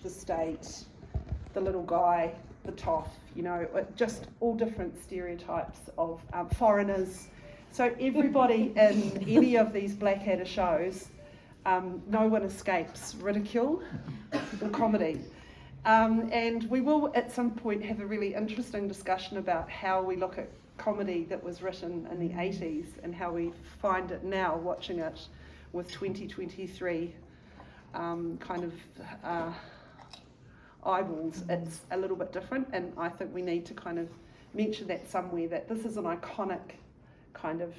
the state, the little guy, the toff, just all different stereotypes of foreigners. So everybody in any of these Blackadder shows, no one escapes ridicule or comedy. And we will at some point have a really interesting discussion about how we look at comedy that was written in the 80s and how we find it now, watching it with 2023 eyeballs. It's a little bit different, and I think we need to kind of mention that somewhere, that this is an iconic kind of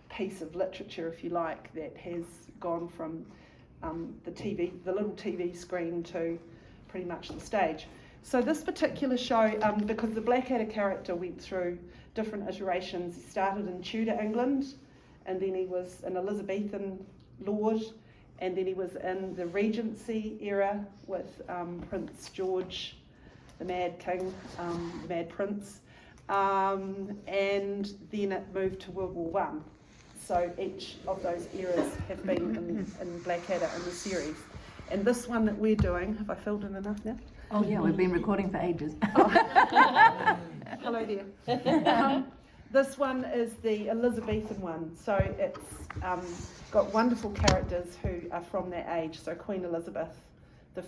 piece of literature, if you like, that has gone from the little TV screen to pretty much the stage. So this particular show, because the Blackadder character went through different iterations, he started in Tudor England, and then he was an Elizabethan lord, and then he was in the Regency era with Prince George, the Mad King, the Mad Prince, and then it moved to World War One. So each of those eras have been in Blackadder in the series. And this one that we're doing, have I filled in enough now? Oh yeah, we've been recording for ages. Hello there. This one is the Elizabethan one, so it's got wonderful characters who are from that age. So Queen Elizabeth I,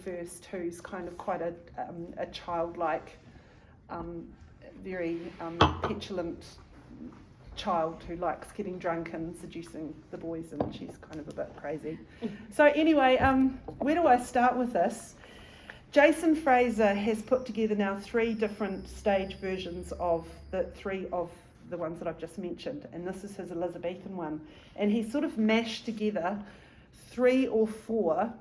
who's kind of quite a childlike, very petulant child who likes getting drunk and seducing the boys, and she's kind of a bit crazy. So anyway, where do I start with this? Jason Fraser has put together now 3 different stage versions of the 3 of the ones that I've just mentioned, and this is his Elizabethan one, and he sort of mashed together 3 or 4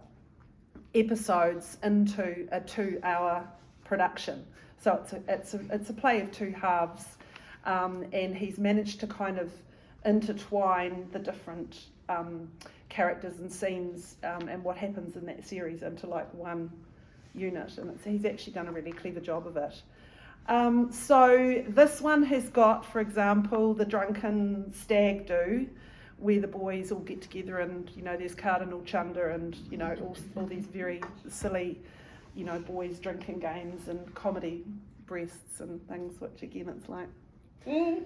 episodes into a 2-hour production. So it's a play of 2 halves, and he's managed to kind of intertwine the different characters and scenes and what happens in that series into like one unit, and he's actually done a really clever job of it. So this one has got, for example, the drunken stag do, where the boys all get together and, there's Cardinal Chunder and, all these very silly, boys drinking games and comedy breasts and things, which again, it's like, you're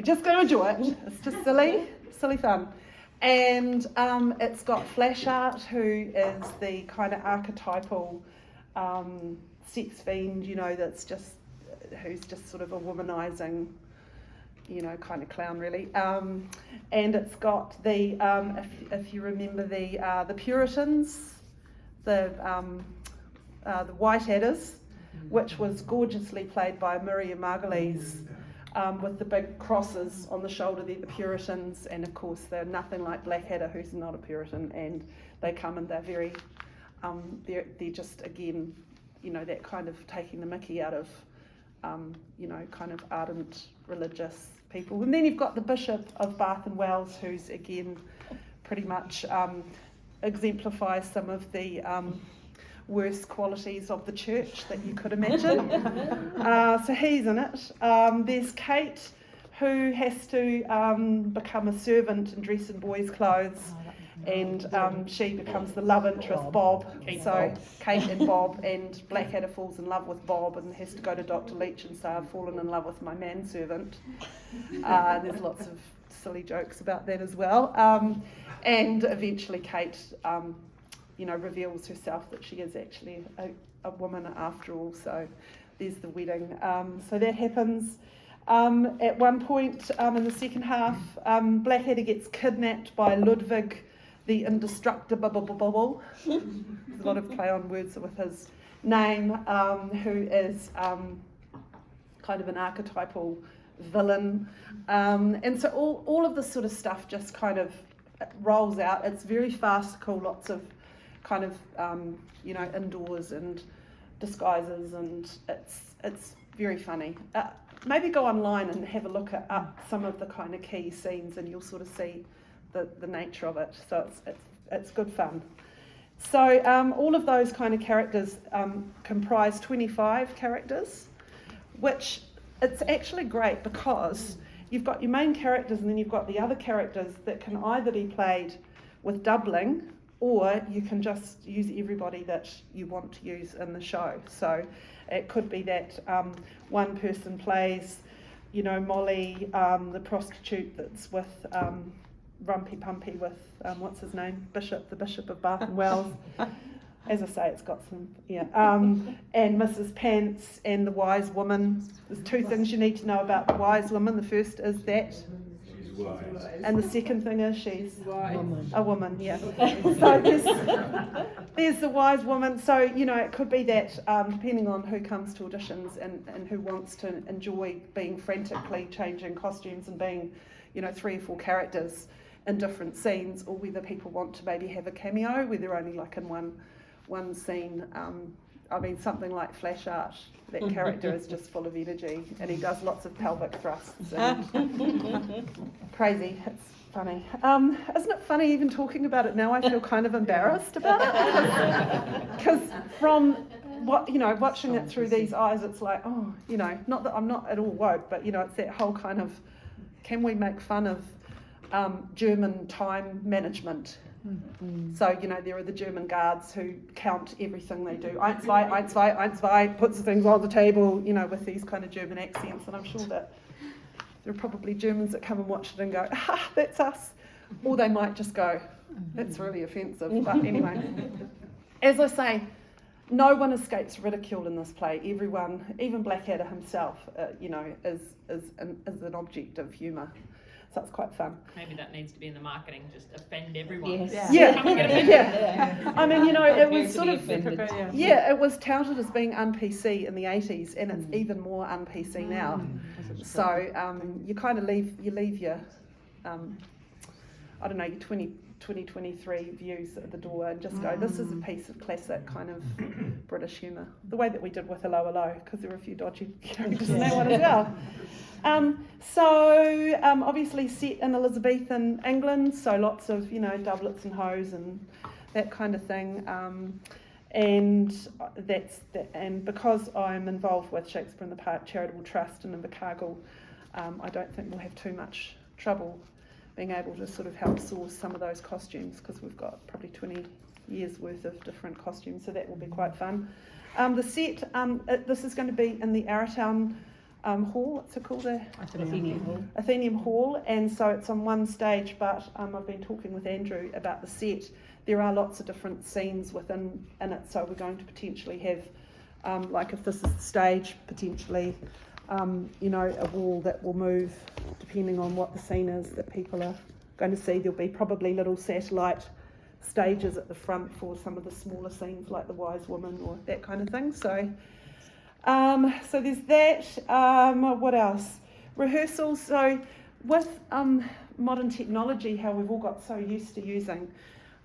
just going to enjoy it. It's just silly fun. And it's got Flash Art, who is the kind of archetypal sex fiend, who's just sort of a womanizing, kind of clown, really. And it's got the, if you remember the Puritans, the Whiteadders, which was gorgeously played by Miriam Margolyes, with the big crosses on the shoulder. They're the Puritans, and of course they're nothing like Blackadder, who's not a Puritan, and they come and they're very, they're just, again, that kind of taking the mickey out of, kind of ardent religious people. And then you've got the Bishop of Bath and Wells, who's again pretty much exemplifies some of the worst qualities of the church that you could imagine. So he's in it. There's Kate, who has to become a servant and dress in boys' clothes, and she becomes the love interest, Bob. Kate and Bob, and Blackadder falls in love with Bob and has to go to Dr. Leach and say, I've fallen in love with my manservant. There's lots of silly jokes about that as well. And eventually Kate reveals herself that she is actually a woman after all. So there's the wedding. So that happens. At one point in the second half, Blackadder gets kidnapped by Ludwig the Indestructible. There's a lot of play on words with his name, who is kind of an archetypal villain. And so all of this sort of stuff just kind of rolls out. It's very farcical, lots of kind of indoors and disguises, and it's very funny. Maybe go online and have a look at some of the kind of key scenes, and you'll sort of see the nature of it. So it's good fun. So all of those kind of characters comprise 25 characters, which it's actually great because you've got your main characters and then you've got the other characters that can either be played with doubling or you can just use everybody that you want to use in the show. So it could be that one person plays, Molly, the prostitute that's with Rumpy Pumpy with, what's his name? The Bishop of Bath and Wells. As I say, it's got some, and Mrs. Pants and the wise woman. There's two things you need to know about the wise woman. The first is that She's wise. and the second thing is she's Woman. a woman, yeah. So there's the wise woman. So, it could be that depending on who comes to auditions and who wants to enjoy being frantically changing costumes and being, 3 or 4 characters in different scenes, or whether people want to maybe have a cameo where they're only like in one scene. Something like Flash Art, that character is just full of energy and he does lots of pelvic thrusts and crazy. It's funny. Isn't it funny even talking about it now? I feel kind of embarrassed about it because from watching it through these eyes, it's like, not that I'm not at all woke, but it's that whole kind of, can we make fun of German time management? Mm-hmm. So, there are the German guards who count everything they do. 1, 2, 1, 2, 1, 2, puts the things on the table, with these kind of German accents. And I'm sure that there are probably Germans that come and watch it and go, that's us. Or they might just go, that's really offensive. But anyway, as I say, no one escapes ridicule in this play. Everyone, even Blackadder himself, is an object of humour. So it's quite fun. Maybe that needs to be in the marketing, just offend everyone. Yes. Yeah. Come and get offended. Yeah. It was sort of, Yeah. it was touted as being un-PC in the 80s, and it's even more un-PC now. So you kind of leave your, your 2023 views at the door and just go, this is a piece of classic kind of British humour. The way that we did with Hello Hello, because there were a few dodgy characters in that one as well. Obviously set in Elizabethan England, so lots of, doublets and hose and that kind of thing. And because I'm involved with Shakespeare in the Park Charitable Trust in Invercargill, I don't think we'll have too much trouble being able to sort of help source some of those costumes, because we've got probably 20 years worth of different costumes, so that will be quite fun. The set, this is going to be in the Arrowtown Hall, what's it called? Athenaeum Hall, and so it's on one stage, but I've been talking with Andrew about the set. There are lots of different scenes within it, so we're going to potentially have, like if this is the stage, potentially, a wall that will move depending on what the scene is that people are going to see. There'll be probably little satellite stages at the front for some of the smaller scenes like the Wise Woman or that kind of thing. So there's that. What else? Rehearsals. So with modern technology, how we've all got so used to using,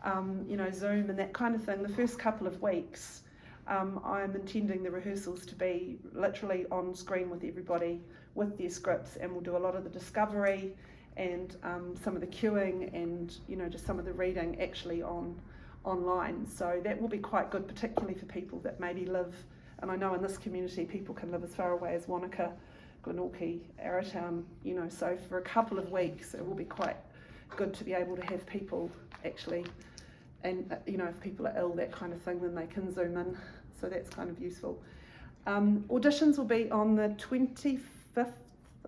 Zoom and that kind of thing, the first couple of weeks, I'm intending the rehearsals to be literally on screen with everybody with their scripts, and we'll do a lot of the discovery and some of the cueing and, just some of the reading actually online. So that will be quite good, particularly for people that maybe live, and I know in this community people can live as far away as Wanaka, Glenorchy, Arrowtown, so for a couple of weeks it will be quite good to be able to have people actually, and if people are ill, that kind of thing, then they can zoom in, so that's kind of useful. Auditions will be on the 25th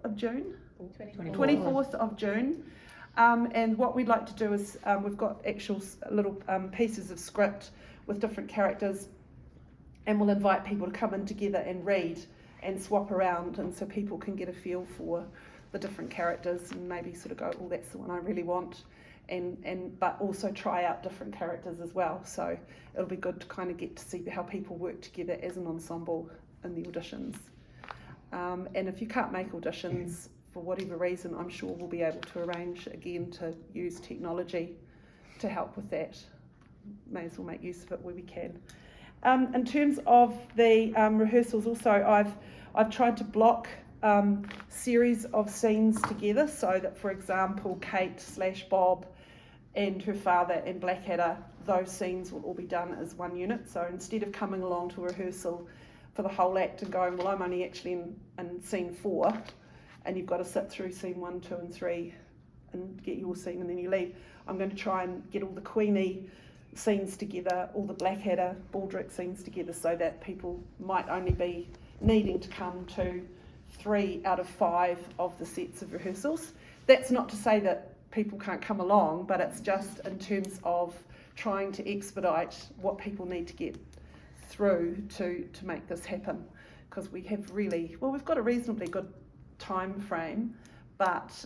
of June, 24th of June, and what we'd like to do is we've got actual little pieces of script with different characters, and we'll invite people to come in together and read and swap around, and so people can get a feel for the different characters and maybe sort of go, oh, that's the one I really want, but also try out different characters as well. So it'll be good to kind of get to see how people work together as an ensemble in the auditions. And if you can't make auditions for whatever reason, I'm sure we'll be able to arrange again to use technology to help with that. May as well make use of it where we can. In terms of the rehearsals also, I've tried to block series of scenes together, so that, for example, Kate/Bob and her father and Blackadder, those scenes will all be done as one unit. So instead of coming along to rehearsal for the whole act and going, well, I'm only actually in scene 4, and you've got to sit through scene 1, 2 and 3 and get your scene and then you leave, I'm going to try and get all the Queenie scenes together, all the Blackadder, Baldrick scenes together, so that people might only be needing to come to 3 out of 5 of the sets of rehearsals. That's not to say that people can't come along, but it's just in terms of trying to expedite what people need to get through to make this happen, because we've got a reasonably good time frame, but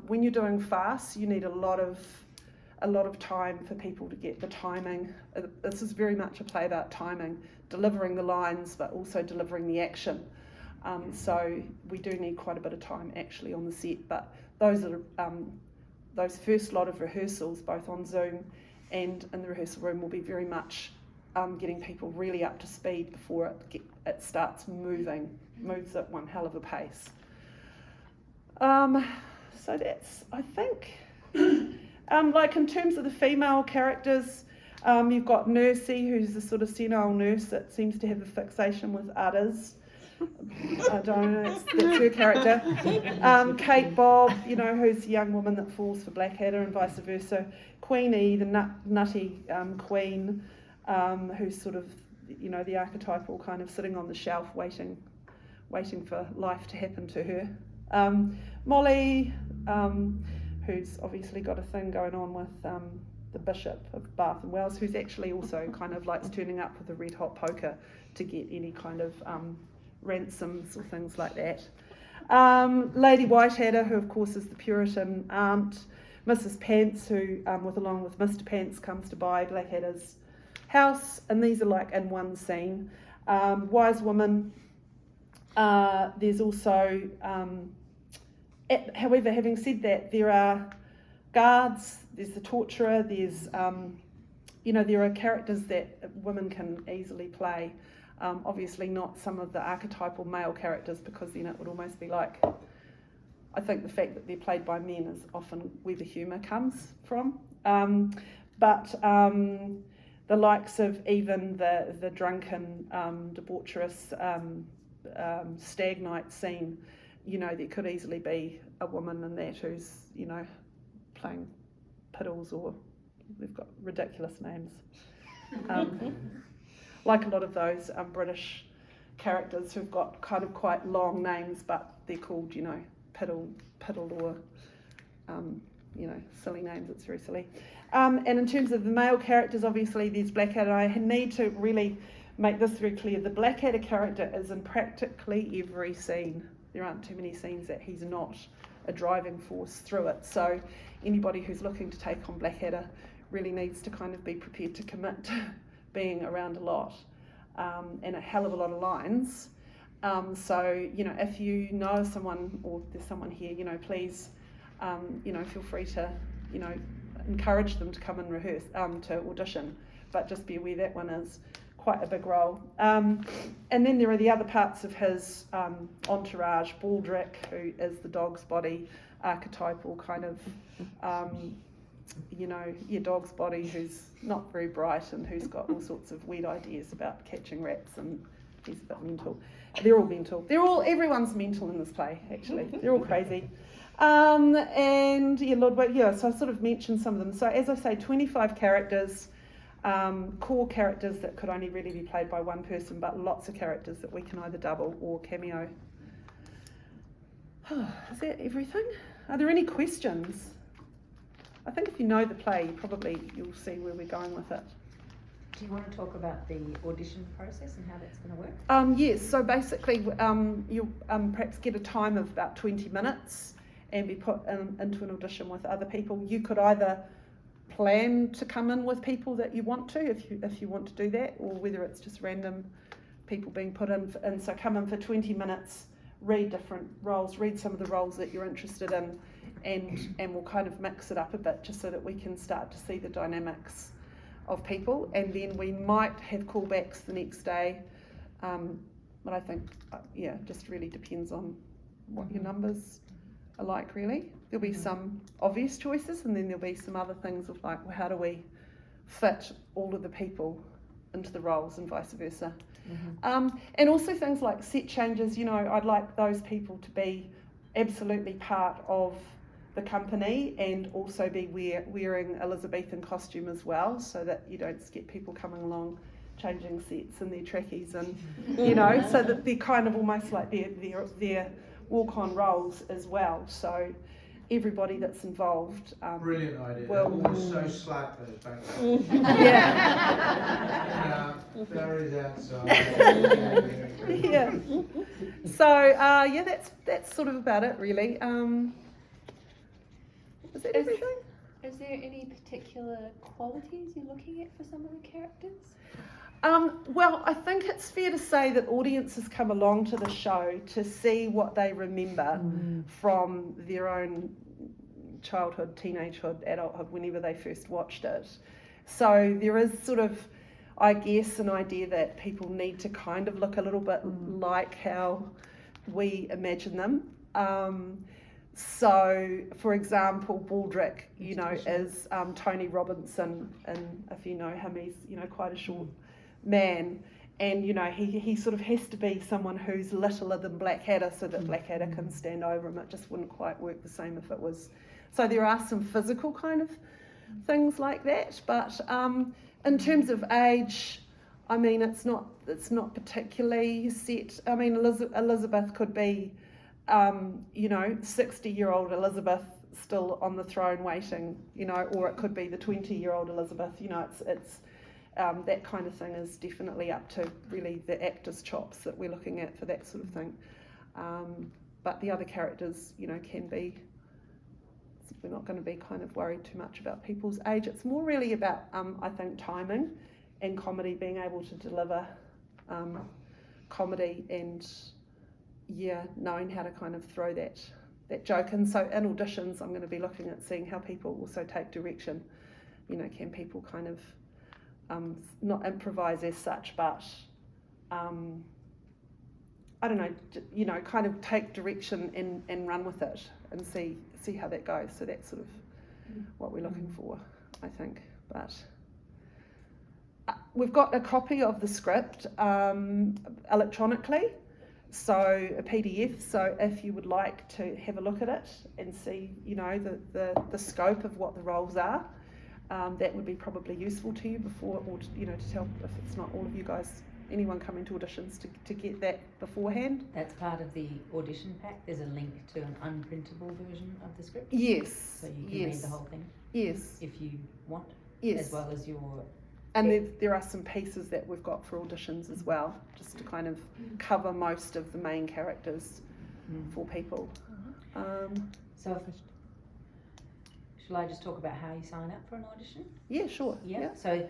when you're doing fast, you need a lot of time for people to get the timing. This is very much a play about timing, delivering the lines, but also delivering the action. So we do need quite a bit of time actually on the set, but those first lot of rehearsals, both on Zoom and in the rehearsal room, will be very much getting people really up to speed before it starts moves at one hell of a pace. So that's, I think, like in terms of the female characters, you've got Nursey, who's the sort of senile nurse that seems to have a fixation with udders. I don't know, that's her character. Kate Bob, who's the young woman that falls for Blackadder, and vice versa. Queenie, the nutty queen, who's sort of, the archetypal kind of sitting on the shelf waiting for life to happen to her. Molly, who's obviously got a thing going on with the Bishop of Bath and Wells, who's actually also kind of likes turning up with a red hot poker to get any kind of ransoms or things like that. Lady Whiteadder, who of course is the Puritan aunt. Mrs. Pants, who along with Mr. Pants comes to buy Blackadder's house, and these are like in one scene. Wise woman. There's also, however, having said that, there are guards, there's the torturer, there's, there are characters that women can easily play. Obviously not some of the archetypal male characters, because then it would almost be like, I think the fact that they're played by men is often where the humour comes from. But the likes of even the drunken, debaucherous stag night scene, there could easily be a woman in that who's, playing piddles, or they've got ridiculous names. Like a lot of those British characters who've got kind of quite long names, but they're called, piddle or, silly names. It's very silly. And in terms of the male characters, obviously there's Blackadder. I need to really make this very clear. The Blackadder character is in practically every scene. There aren't too many scenes that he's not a driving force through it. So anybody who's looking to take on Blackadder really needs to kind of be prepared to commit to being around a lot and a hell of a lot of lines. So, if you know someone, or there's someone here, please, feel free to, encourage them to come and rehearse, to audition, but just be aware that one is quite a big role. And then there are the other parts of his entourage. Baldrick, who is the dog's body, archetypal kind of, your dog's body, who's not very bright and who's got all sorts of weird ideas about catching rats, and he's a bit mental. They're all mental. Everyone's mental in this play, actually. They're all crazy. And so I sort of mentioned some of them. So as I say, 25 characters, core characters that could only really be played by one person, but lots of characters that we can either double or cameo. Is that everything? Are there any questions? I think if you know the play, you'll see where we're going with it. Do you want to talk about the audition process and how that's going to work? Yes, so basically you'll perhaps get a time of about 20 minutes and be put into an audition with other people. You could either plan to come in with people that you want to, if you want to do that, or whether it's just random people being put in. And so come in for 20 minutes, read different roles, read some of the roles that you're interested in, and we'll kind of mix it up a bit just so that we can start to see the dynamics of people, and then we might have callbacks the next day, but I think just really depends on what your numbers are like, really. There'll be some obvious choices, and then there'll be some other things of like, well, how do we fit all of the people into the roles and vice versa. And also things like set changes. I'd like those people to be absolutely part of the company, and also be wearing Elizabethan costume as well, so that you don't get people coming along changing sets in their trackies, and so that they're kind of almost like their walk-on roles as well. So everybody that's involved brilliant idea. will. They're always so slack, those bank Yeah. Barry's outside. Yeah. So that's sort of about it, really. Is that everything? Is there any particular qualities you're looking at for some of the characters? Well, I think it's fair to say that audiences come along to the show to see what they remember from their own childhood, teenagehood, adulthood, whenever they first watched it. So there is sort of, I guess, an idea that people need to kind of look a little bit like how we imagine them. So, for example, Baldrick, is Tony Robinson, and if you know him, he's quite a short man, and he sort of has to be someone who's littler than Blackadder, so that Blackadder can stand over him. It just wouldn't quite work the same if it was. So there are some physical kind of things like that, but in terms of age, I mean, it's not particularly set. I mean, Elizabeth could be 60-year-old Elizabeth still on the throne waiting, or it could be the 20-year-old Elizabeth. It's that kind of thing is definitely up to really the actor's chops that we're looking at for that sort of thing. But the other characters, can be. We're not going to be kind of worried too much about people's age. It's more really about, I think, timing and comedy, being able to deliver comedy and knowing how to kind of throw that joke in. So in auditions, I'm going to be looking at seeing how people also take direction. Can people kind of not improvise as such, but I don't know, kind of take direction and run with it and see how that goes. So that's sort of what we're looking for, I think. But we've got a copy of the script electronically, so a PDF. So if you would like to have a look at it and see, the scope of what the roles are, that would be probably useful to you before, or to tell if it's not all of you guys, anyone coming to auditions, to get that beforehand. That's part of the audition pack. There's a link to an unprintable version of the script. Yes. So you can read the whole thing. Yes. If you want. Yes. As well as your. And there are some pieces that we've got for auditions as well, just to kind of cover most of the main characters for people. So shall I just talk about how you sign up for an audition? Yeah, sure. Yeah. So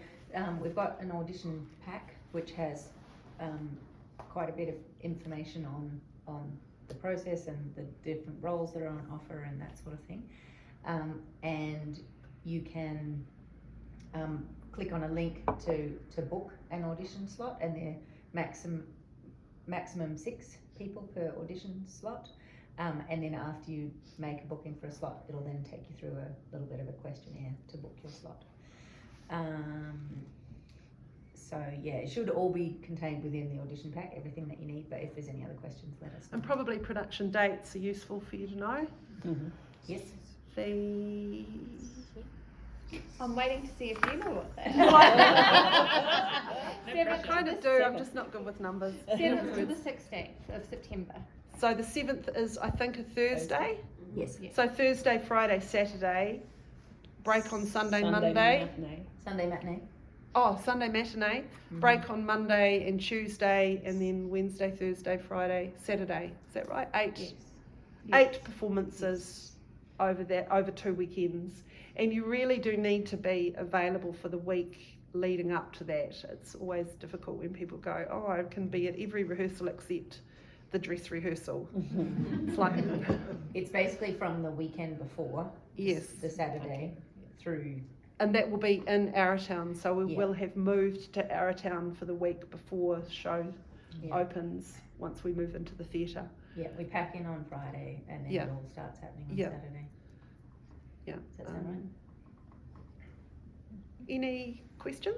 we've got an audition pack which has quite a bit of information on the process and the different roles that are on offer and that sort of thing. And you can click on a link to book an audition slot, and they're maximum 6 people per audition slot. And then after you make a booking for a slot, it'll then take you through a little bit of a questionnaire to book your slot. So yeah, it should all be contained within the audition pack, everything that you need, but if there's any other questions, let us know. And probably production dates are useful for you to know. Yes. I'm waiting to see if you know what that is. I kind of do, I'm just not good with numbers. 7th to the 16th of September. So the 7th is, I think, a Thursday. Yes. So Thursday, Friday, Saturday, break on Sunday Monday. Sunday matinee. Oh, Sunday matinee, break on Monday and Tuesday, and then Wednesday, Thursday, Friday, Saturday. Is that right? 8. Yes. 8 performances over 2 weekends. And you really do need to be available for the week leading up to that. It's always difficult when people go, oh, I can be at every rehearsal except the dress rehearsal. It's like... It's basically from the weekend before, Yes. the Saturday, through... And that will be in Arrowtown, so we will have moved to Arrowtown for the week before the show opens, once we move into the theatre. Yeah, we pack in on Friday and then it all starts happening on Saturday. Yeah. Does that sound right? Any questions?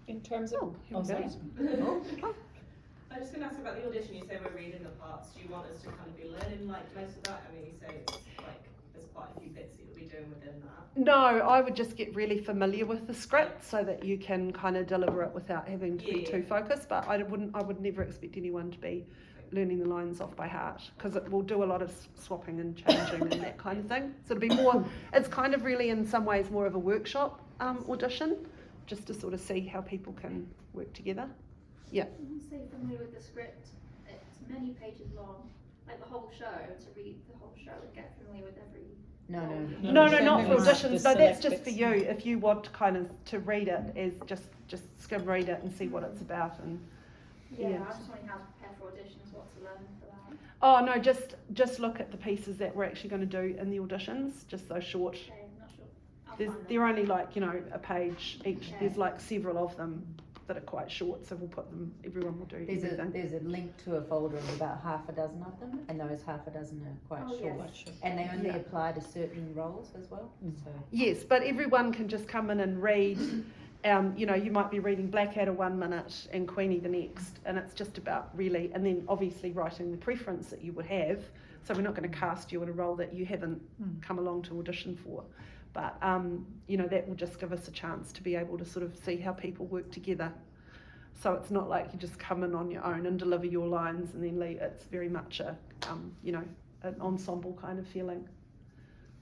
In terms of... sorry. I was just going to ask about the audition. You say we're reading the parts. Do you want us to kind of be learning like most of that? I mean, you say it's like there's quite a few bits that you'll be doing within that. No, I would just get really familiar with the script so that you can kind of deliver it without having to be Yeah. too focused. But I would never expect anyone to be learning the lines off by heart, because it will do a lot of swapping and changing and that kind of thing. So it'll be more, it's kind of really in some ways more of a workshop audition, just to sort of see how people can work together. Once they're familiar with the script, it's many pages long, like the whole show, to read the whole show and get familiar with every. No, No, not for Just auditions. the No, that's select just for bits. you. If you want kind of to read it, is just skim read it and see what it's about. And Yeah, Yeah. I just want to know how to prepare for auditions, what to learn for that. oh no, just look at the pieces that we're actually going to do in the auditions. Just those short. Okay, I'm not sure. I'll find them. They're only like a page each. Okay. There's like several of them that are quite short, so we'll put them. Everyone will do everything. There's a link to a folder of about half a dozen of them, and those half a dozen are quite Oh, short. yes. And they only Yeah. apply to certain roles as well. So Yes, but everyone can just come in and read. You might be reading Blackadder 1 minute and Queenie the next, and it's just about really, and then obviously writing the preference that you would have. So we're not going to cast you in a role that you haven't come along to audition for, but that will just give us a chance to be able to sort of see how people work together. So it's not like you just come in on your own and deliver your lines and then leave. It's very much an ensemble kind of feeling.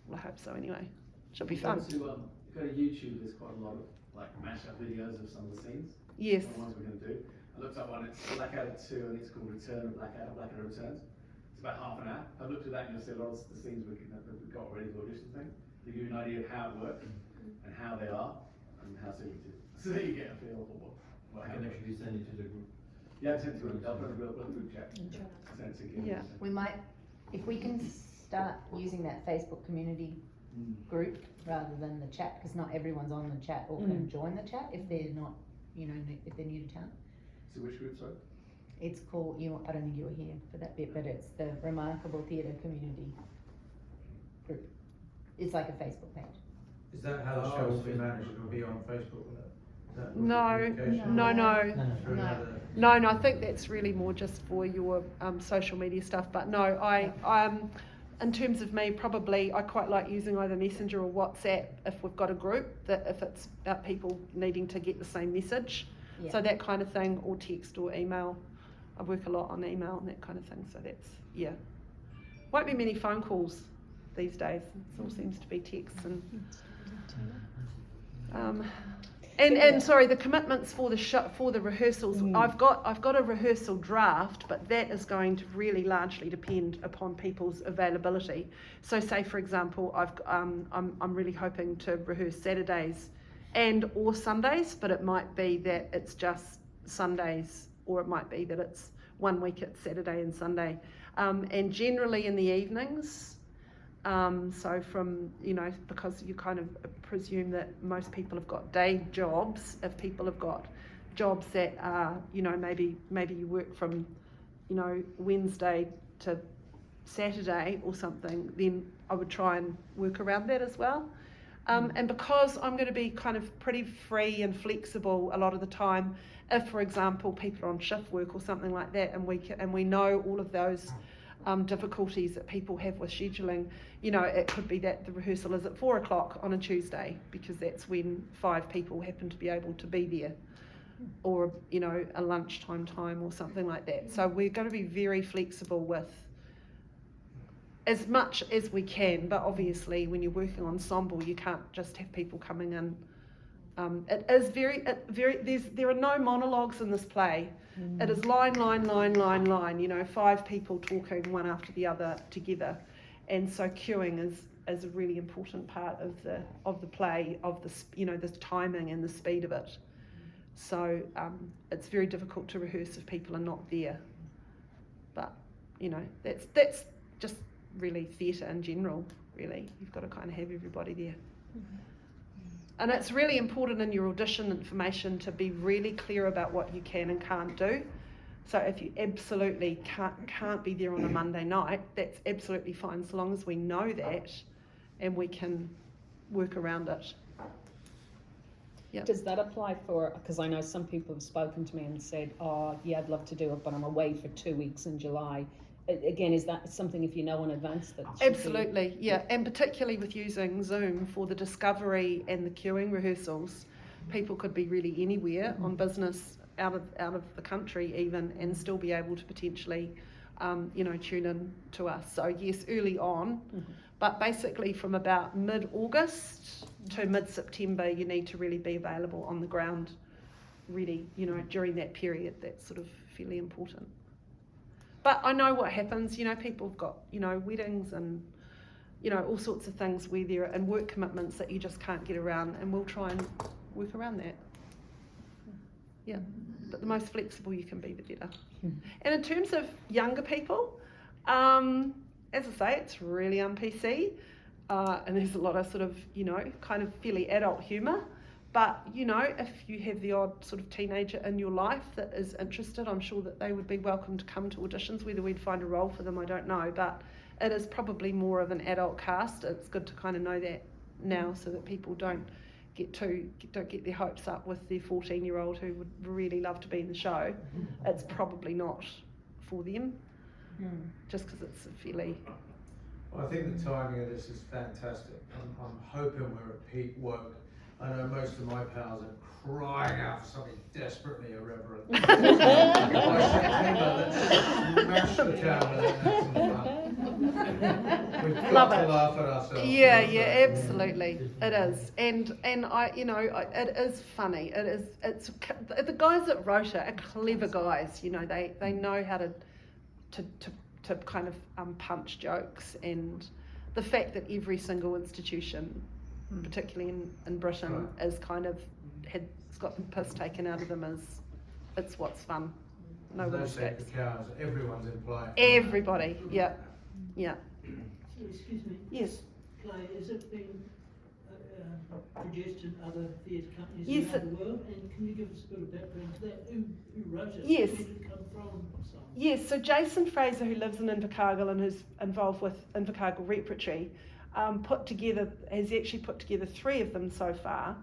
Well, I hope so anyway. Should be fun. If you go to YouTube, there's quite a lot of like mashup videos of some of the scenes. Yes. The ones we're going to do. I looked up one, it's Blackadder 2, and it's called Return of Blackadder, Blackadder Returns. It's about half an hour. I've looked at that and you'll see a lot of the scenes that we've got ready for the audition thing. To give you an idea of how it works and how they are and how silly it is. So that you get a feel for what I can happens. actually send it to the group. Yeah, send it to a group chat. Send it to Gil. Yeah. we might, if we can start using that Facebook community group rather than the chat, because not everyone's on the chat or can join the chat if they're not, if they're new to town. So which group, sorry? It's called, I don't think you were here for that bit, but it's the Remarkable Theatre Community Group. It's like a Facebook page. Is that how the show will be managed? It will be on Facebook? Will it? Is that No, communication? Through No. another- No, I think that's really more just for your social media stuff. But no, I in terms of me, probably I quite like using either Messenger or WhatsApp if we've got a group, that if it's about people needing to get the same message. Yeah. So that kind of thing, or text or email. I work a lot on email and that kind of thing. So that's, won't be many phone calls these days. It all seems to be texts and sorry, the commitments for the rehearsals. I've got a rehearsal draft, but that is going to really largely depend upon people's availability. So, say for example, I'm really hoping to rehearse Saturdays and or Sundays, but it might be that it's just Sundays, or it might be that it's 1 week it's Saturday and Sunday, and generally in the evenings. So from, because you kind of presume that most people have got day jobs. If people have got jobs that are, maybe you work from, Wednesday to Saturday or something, then I would try and work around that as well. And because I'm going to be kind of pretty free and flexible a lot of the time, if, for example, people are on shift work or something like that, and we know all of those difficulties that people have with scheduling, it could be that the rehearsal is at 4 o'clock on a Tuesday because that's when 5 people happen to be able to be there, or a lunchtime time or something like that. So we're going to be very flexible with as much as we can, but obviously when you're working ensemble you can't just have people coming in. It is there are no monologues in this play. It is line, 5 people talking one after the other together, and so cueing is a really important part of the play, of the timing and the speed of it. So it's very difficult to rehearse if people are not there, but that's just really theatre in general. Really, you've got to kind of have everybody there. And it's really important in your audition information to be really clear about what you can and can't do. So if you absolutely can't be there on a Monday night, that's absolutely fine, so long as we know that and we can work around it. Yep. Does that apply for, because I know some people have spoken to me and said, oh yeah, I'd love to do it, but I'm away for 2 weeks in July. again, is that something if you know in advance that should be- Absolutely, yeah, and particularly with using Zoom for the discovery and the queuing rehearsals, people could be really anywhere on business out of the country even, and still be able to potentially, tune in to us. So yes, early on, but basically from about mid-August to mid-September, you need to really be available on the ground, ready, during that period. That's sort of fairly important. But I know what happens, people have got, weddings and, all sorts of things where there are, and work commitments that you just can't get around, and we'll try and work around that. Yeah, but the most flexible you can be, the better. And in terms of younger people, as I say, it's really un-PC, and there's a lot of sort of, kind of fairly adult humour. But, if you have the odd sort of teenager in your life that is interested, I'm sure that they would be welcome to come to auditions. Whether we'd find a role for them, I don't know. But it is probably more of an adult cast. It's good to kind of know that now, so that people don't get their hopes up with their 14-year-old who would really love to be in the show. It's probably not for them, just because it's a fairly... Well, I think the timing of this is fantastic. I'm hoping we're at peak work. I know most of my pals are crying out for something desperately irreverent. By September, let's smash the town and have some fun. We've got Love to it. laugh at ourselves. Yeah, absolutely, it is, and I, it is funny. It's the guys that wrote it are clever guys. They know how to kind of punch jokes, and the fact that every single institution, particularly in Britain, is kind of it's got the piss taken out of them. It's what's fun. No one escapes. Cows, everyone's in play. Everybody, yeah. So, excuse me. Yes. Clay, is it being produced in other theatre companies Yes, around the world? And can you give us a bit of background to that? Who wrote it? Yes. Where did it come from? So on. Yes, so Jason Fraser, who lives in Invercargill and is involved with Invercargill Repertory, has actually put together 3 of them so far.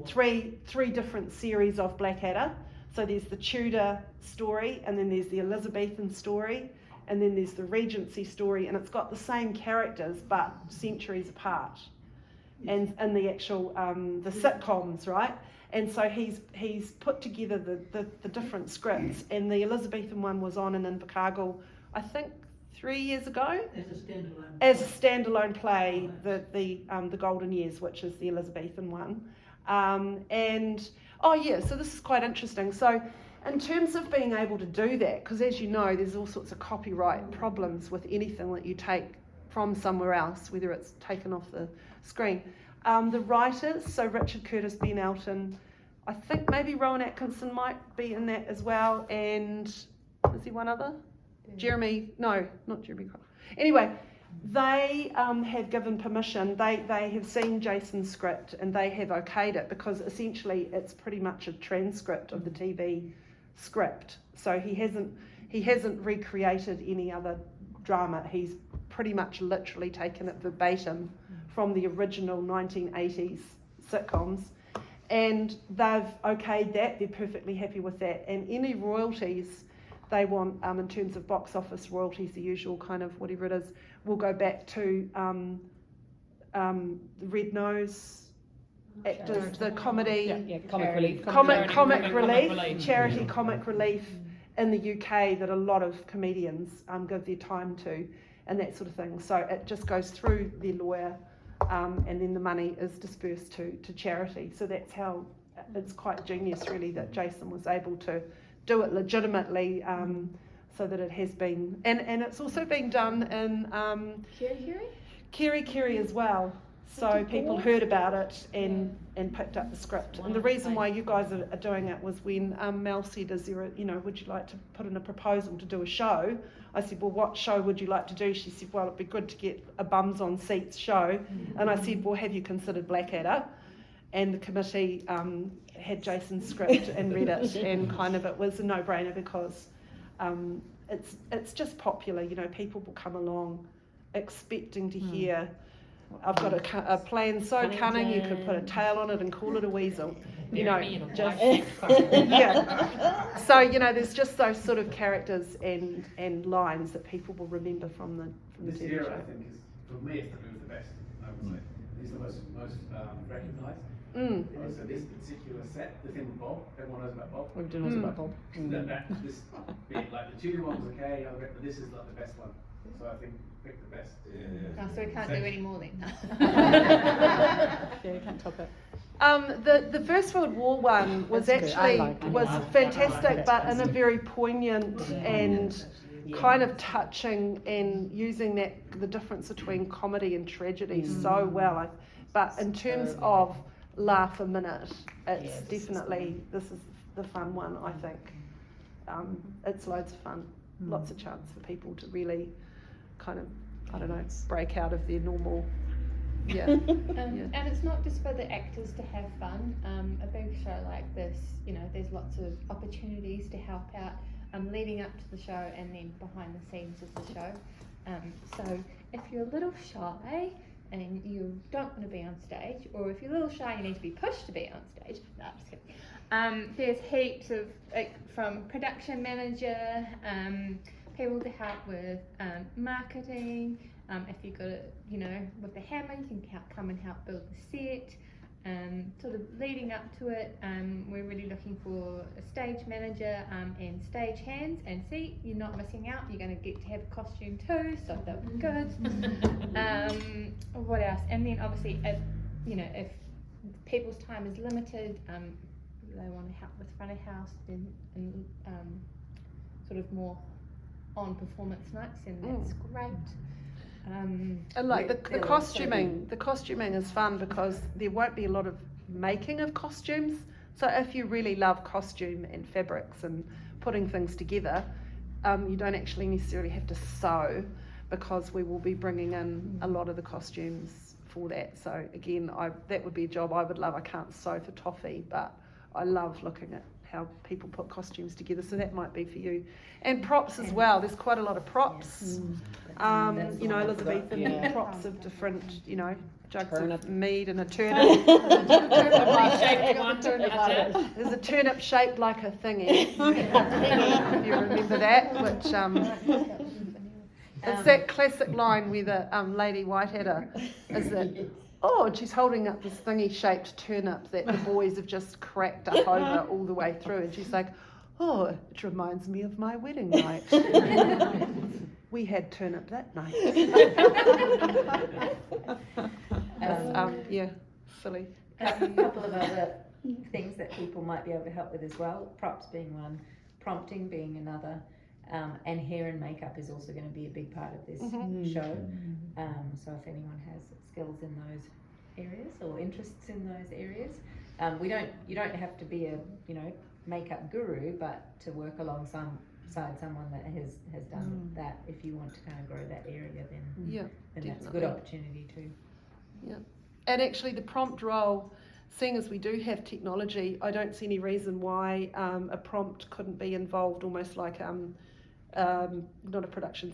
Three different series of Blackadder. So there's the Tudor story, and then there's the Elizabethan story, and then there's the Regency story, and it's got the same characters but centuries apart. And the actual the sitcoms, right? And so he's put together the different scripts, and the Elizabethan one was on in Invercargill, I think 3 years ago. As a standalone play, the Golden Years, which is the Elizabethan one. So this is quite interesting. So in terms of being able to do that, because as you know, there's all sorts of copyright problems with anything that you take from somewhere else, whether it's taken off the screen. The writers, so Richard Curtis, Ben Elton, I think maybe Rowan Atkinson might be in that as well, and is there one other? Jeremy, no, not Jeremy. Anyway, they have given permission. They have seen Jason's script and they have okayed it, because essentially it's pretty much a transcript of the TV script. So he hasn't recreated any other drama. He's pretty much literally taken it verbatim from the original 1980s sitcoms, and they've okayed that. They're perfectly happy with that, and any royalties they want, in terms of box office royalties, the usual kind of whatever it is, will go back to the Red Nose actors, the comedy, comic relief, charity comic relief in the UK that a lot of comedians give their time to, and that sort of thing. So it just goes through their lawyer, and then the money is dispersed to charity. So that's how it's quite genius, really, that Jason was able to do it legitimately, so that it has been, and it's also been done in Kiri as well. So people heard about it and picked up the script. And the reason why you guys are doing it was when Mel said, "Is there would you like to put in a proposal to do a show?" I said, "Well, what show would you like to do?" She said, "Well, it'd be good to get a bums on seats show." And I said, "Well, have you considered Blackadder?" And the committee had Jason's script and read it, and kind of it was a no-brainer, because it's just popular. People will come along expecting to hear, "I've got a plan so cunning you could put a tail on it and call it a weasel." you Bury know, me in a just white yeah. So you know, there's just those sort of characters and lines that people will remember from the This TV era, show. I think, is, for me, it's the best, I would say. It's the most recognised. Mm. So this particular set, the thing with Bob, everyone knows about Bob. We've done about Bob. This bit, like the Julie one was okay, but this is like the best one. So I think pick the best. Oh, so we can't do any more then. Yeah, you can't top it. The First World War one was That's good. I actually like it. was Yeah. fantastic, but in a very poignant and kind of touching, and using the difference between comedy and tragedy so well. But in terms of laugh a minute, it's definitely this is the fun one. I think it's loads of fun, lots of chance for people to really kind of, I don't know, break out of their normal. Yeah. And it's not just for the actors to have fun. A big show like this, you know, there's lots of opportunities to help out leading up to the show and then behind the scenes of the show. So if you're a little shy and you don't want to be on stage, or if you're a little shy and you need to be pushed to be on stage, no, I'm just kidding. There's heaps of, like, from production manager, people to help with marketing. If you've got it, you know, with the hammer, you can come and help build the set. Sort of leading up to it, we're really looking for a stage manager and stage hands. And see, you're not missing out. You're going to get to have a costume too, so that was good. What else? And then obviously, if people's time is limited, they want to help with front of house and sort of more on performance nights, and that's great. And like the costuming is fun because there won't be a lot of making of costumes. So if you really love costume and fabrics and putting things together, you don't actually necessarily have to sew, because we will be bringing in a lot of the costumes for that. So again, that would be a job I would love. I can't sew for toffee, but I love looking at how people put costumes together, so that might be for you. And props as well, there's quite a lot of props. You know, Elizabethan props of different, you know, jugs of mead and a turnip. There's a turnip shaped like a thingy. If you remember that, which it's that classic line where the Lady Whiteadder is that, oh, and she's holding up this thingy shaped turnip that the boys have just cracked up over all the way through, and she's like, oh, it reminds me of my wedding night. We had turnip that night. Yeah, silly. A couple of other things that people might be able to help with as well, props being one, prompting being another, and hair and makeup is also going to be a big part of this show. So if anyone has skills in those areas or interests in those areas, you don't have to be a makeup guru, but to work alongside someone that has done that. If you want to kind of grow that area, then that's a good opportunity too. Yeah, and actually the prompt role, seeing as we do have technology, I don't see any reason why a prompt couldn't be involved, almost like not a production,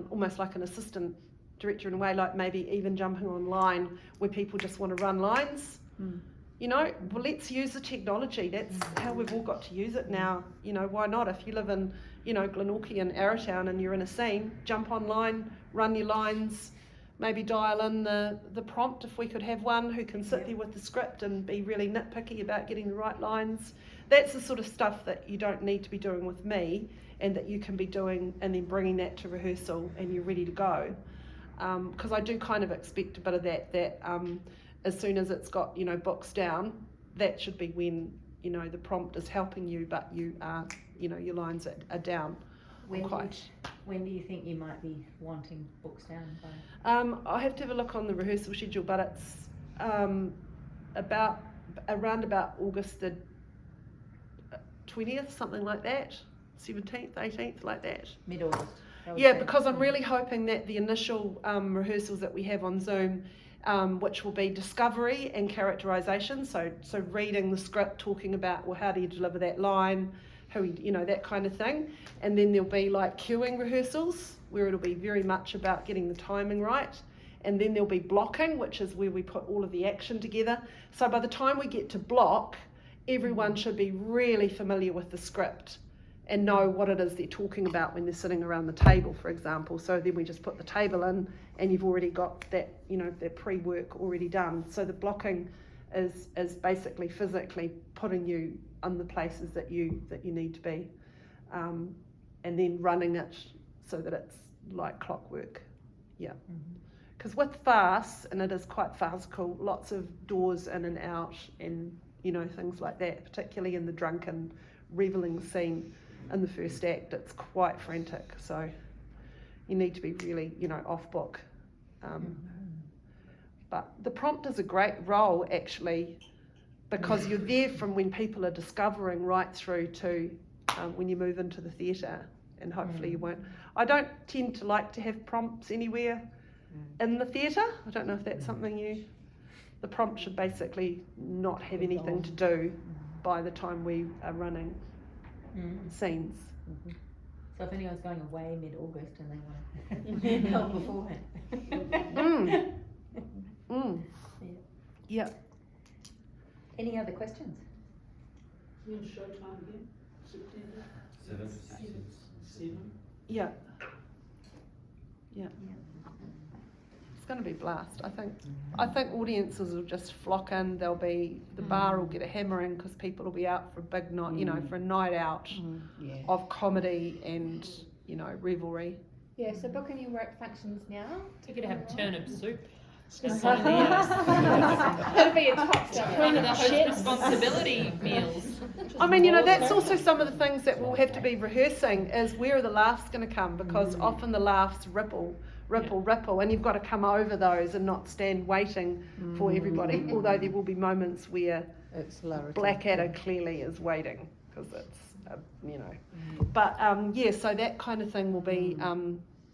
almost like an assistant director in a way, like maybe even jumping online where people just want to run lines. You know, well, let's use the technology. That's how we've all got to use it now. You know, why not? If you live in, Glenorchy and Arrowtown and you're in a scene, jump online, run your lines, maybe dial in the prompt if we could have one who can sit there with the script and be really nitpicky about getting the right lines. That's the sort of stuff that you don't need to be doing with me, and that you can be doing and then bringing that to rehearsal and you're ready to go. Because I do kind of expect a bit of that as soon as it's got, books down, that should be when, the prompt is helping you, but you are, your lines are down. When do you think you might be wanting books down by? I have to have a look on the rehearsal schedule, but it's around about August the 20th, something like that, 17th, 18th, like that. Mid-August. Yeah, because I'm really hoping that the initial rehearsals that we have on Zoom, which will be discovery and characterisation, so reading the script, talking about, well, how do you deliver that line, that kind of thing. And then there'll be like cueing rehearsals where it'll be very much about getting the timing right. And then there'll be blocking, which is where we put all of the action together. So by the time we get to block, everyone should be really familiar with the script and know what it is they're talking about when they're sitting around the table, for example. So then we just put the table in and you've already got that, that pre-work already done. So the blocking is basically physically putting you on the places that you need to be, and then running it so that it's like clockwork. Yeah. Because with farce, and it is quite farcical, lots of doors in and out and things like that, particularly in the drunken revelling scene in the first act, it's quite frantic, so you need to be really off book. But the prompt is a great role actually, because you're there from when people are discovering right through to when you move into the theatre, and hopefully you won't. I don't tend to like to have prompts anywhere in the theatre. I don't know if that's something the prompt should basically not have anything to do by the time we are running scenes. So if anyone's going away mid-August and they want to help beforehand. Yeah. Any other questions? When's showtime again? September? 7. Yeah. It's going to be a blast. I think audiences will just flock in. There'll be the bar will get a hammering because people will be out for a big night, for a night out of comedy and revelry. Yeah, so booking your work functions now. You could have turnip soup. That'll be a top seller. One of the host responsibility meals. I mean, that's also some of the things that we'll have to be rehearsing is where are the laughs going to come, because often the laughs ripple, and you've got to come over those and not stand waiting for everybody, although there will be moments where Blackadder clearly is waiting, because it's, but so that kind of thing will be,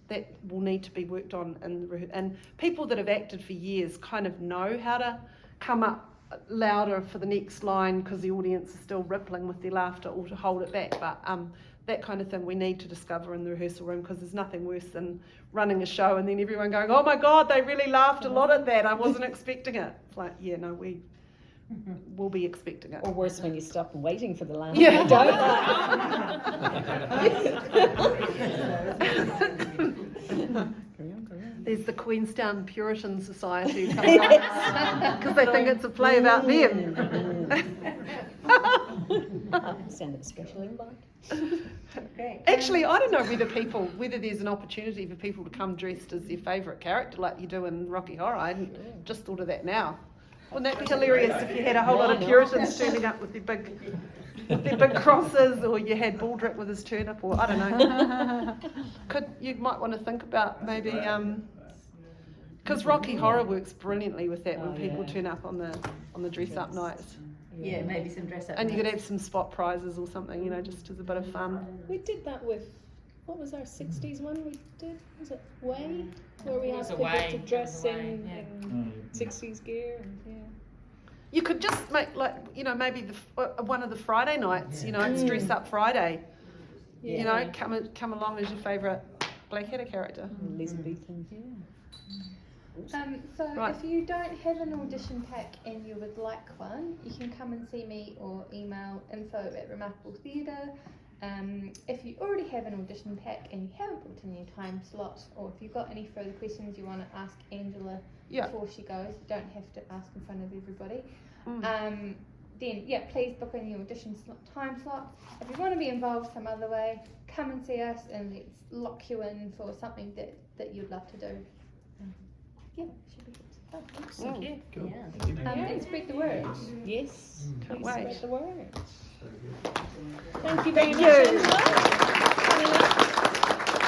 that will need to be worked on, and people that have acted for years kind of know how to come up louder for the next line because the audience is still rippling with their laughter, or to hold it back, but that kind of thing we need to discover in the rehearsal room, because there's nothing worse than running a show and then everyone going, oh my god, they really laughed a lot at that, I wasn't expecting it. It's like, we will be expecting it. Or worse, when you stop waiting for the laugh. Yeah. There's the Queenstown Puritan Society because they think it's a play about them. Send a special invite. Okay. Actually, I don't know whether there's an opportunity for people to come dressed as their favourite character like you do in Rocky Horror. I just thought of that now. Wouldn't that be hilarious if you had a whole lot of Puritans turning up with their big crosses, or you had Baldrick with his turnip, or I don't know. You might want to think about maybe, because Rocky Horror works brilliantly with that when people turn up on the dress up nights. Yeah, maybe some dress up. And you could have some spot prizes or something, just as a bit of fun. We did that with, what was our 60s one we did? Was it Way? Where we asked people to dress in 60s gear. You could just make maybe one of the Friday nights, it's Dress Up Friday. Come along as your favourite Blackadder character. Elizabethan. So if you don't have an audition pack and you would like one, you can come and see me or email info@Remarkable Theatre. If you already have an audition pack and you haven't booked in your time slot, or if you've got any further questions you want to ask Angela before she goes, you don't have to ask in front of everybody. Then please book in your audition time slot. If you want to be involved some other way, come and see us and let's lock you in for something that you'd love to do. Should be good. Thank you. Cool. And spread the word. Yes. Can't Please wait. spread the word. So good. Thank you very much, Angela.